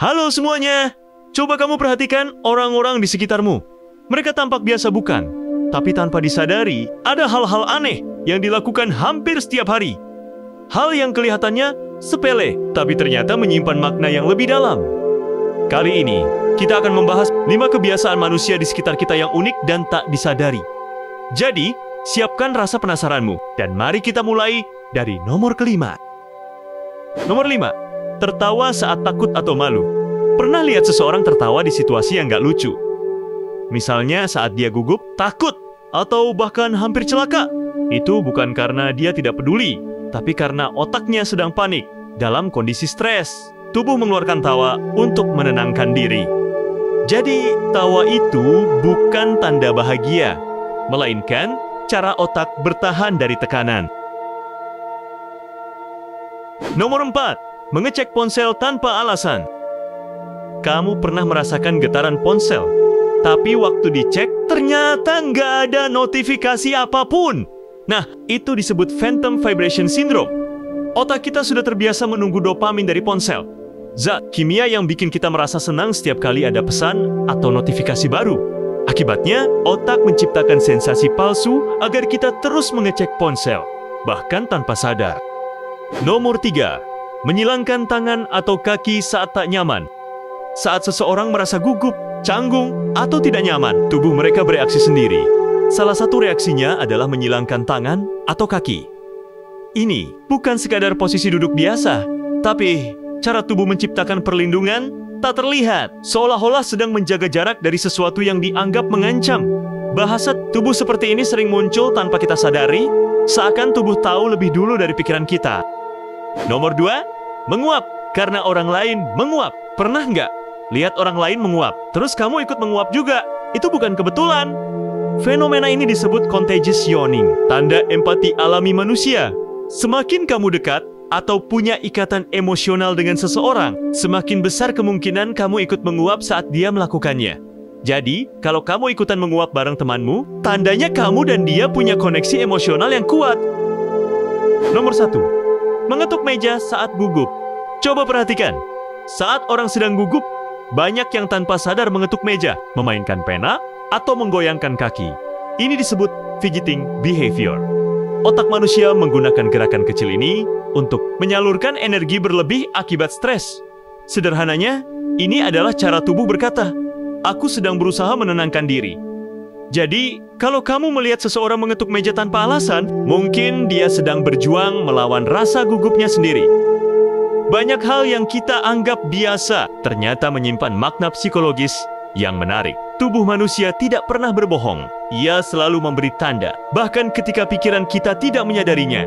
Halo semuanya, coba kamu perhatikan orang-orang di sekitarmu. Mereka tampak biasa bukan? Tapi tanpa disadari, ada hal-hal aneh yang dilakukan hampir setiap hari. Hal yang kelihatannya sepele, tapi ternyata menyimpan makna yang lebih dalam. Kali ini, kita akan membahas 5 kebiasaan manusia di sekitar kita yang unik dan tak disadari. Jadi, siapkan rasa penasaranmu, dan mari kita mulai dari nomor kelima. Nomor 5. Tertawa saat takut atau malu. Pernah lihat seseorang tertawa di situasi yang gak lucu? Misalnya saat dia gugup, takut, atau bahkan hampir celaka. Itu bukan karena dia tidak peduli, tapi karena otaknya sedang panik. Dalam kondisi stres, tubuh mengeluarkan tawa untuk menenangkan diri. Jadi, tawa itu bukan tanda bahagia, melainkan cara otak bertahan dari tekanan. Nomor 4. Mengecek ponsel tanpa alasan. Kamu pernah merasakan getaran ponsel, tapi waktu dicek, ternyata nggak ada notifikasi apapun. Nah, itu disebut phantom vibration syndrome. Otak kita sudah terbiasa menunggu dopamin dari ponsel. Zat kimia yang bikin kita merasa senang setiap kali ada pesan atau notifikasi baru. Akibatnya, otak menciptakan sensasi palsu agar kita terus mengecek ponsel, bahkan tanpa sadar. Nomor 3. Menyilangkan tangan atau kaki saat tak nyaman. Saat seseorang merasa gugup, canggung, atau tidak nyaman, tubuh mereka bereaksi sendiri. Salah satu reaksinya adalah menyilangkan tangan atau kaki. Ini bukan sekadar posisi duduk biasa, tapi cara tubuh menciptakan perlindungan tak terlihat, seolah-olah sedang menjaga jarak dari sesuatu yang dianggap mengancam. Bahasa tubuh seperti ini sering muncul tanpa kita sadari, seakan tubuh tahu lebih dulu dari pikiran kita. Nomor 2. Menguap karena orang lain menguap. Pernah nggak lihat orang lain menguap, terus kamu ikut menguap juga? Itu bukan kebetulan. Fenomena ini disebut contagious yawning, tanda empati alami manusia. Semakin kamu dekat atau punya ikatan emosional dengan seseorang, semakin besar kemungkinan kamu ikut menguap saat dia melakukannya. Jadi, kalau kamu ikutan menguap bareng temanmu, tandanya kamu dan dia punya koneksi emosional yang kuat. Nomor 1. Mengetuk meja saat gugup. Coba perhatikan, saat orang sedang gugup, banyak yang tanpa sadar mengetuk meja, memainkan pena, atau menggoyangkan kaki. Ini disebut fidgeting behavior. Otak manusia menggunakan gerakan kecil ini untuk menyalurkan energi berlebih akibat stres. Sederhananya, ini adalah cara tubuh berkata, "Aku sedang berusaha menenangkan diri." Jadi, kalau kamu melihat seseorang mengetuk meja tanpa alasan, mungkin dia sedang berjuang melawan rasa gugupnya sendiri. Banyak hal yang kita anggap biasa ternyata menyimpan makna psikologis yang menarik. Tubuh manusia tidak pernah berbohong. Ia selalu memberi tanda, bahkan ketika pikiran kita tidak menyadarinya.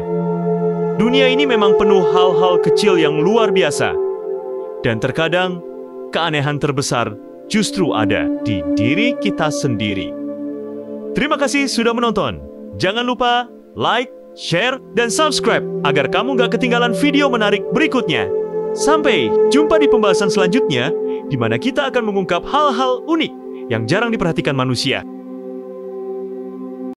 Dunia ini memang penuh hal-hal kecil yang luar biasa. Dan terkadang, keanehan terbesar justru ada di diri kita sendiri. Terima kasih sudah menonton. Jangan lupa like, share, dan subscribe agar kamu gak ketinggalan video menarik berikutnya. Sampai jumpa di pembahasan selanjutnya, di mana kita akan mengungkap hal-hal unik yang jarang diperhatikan manusia.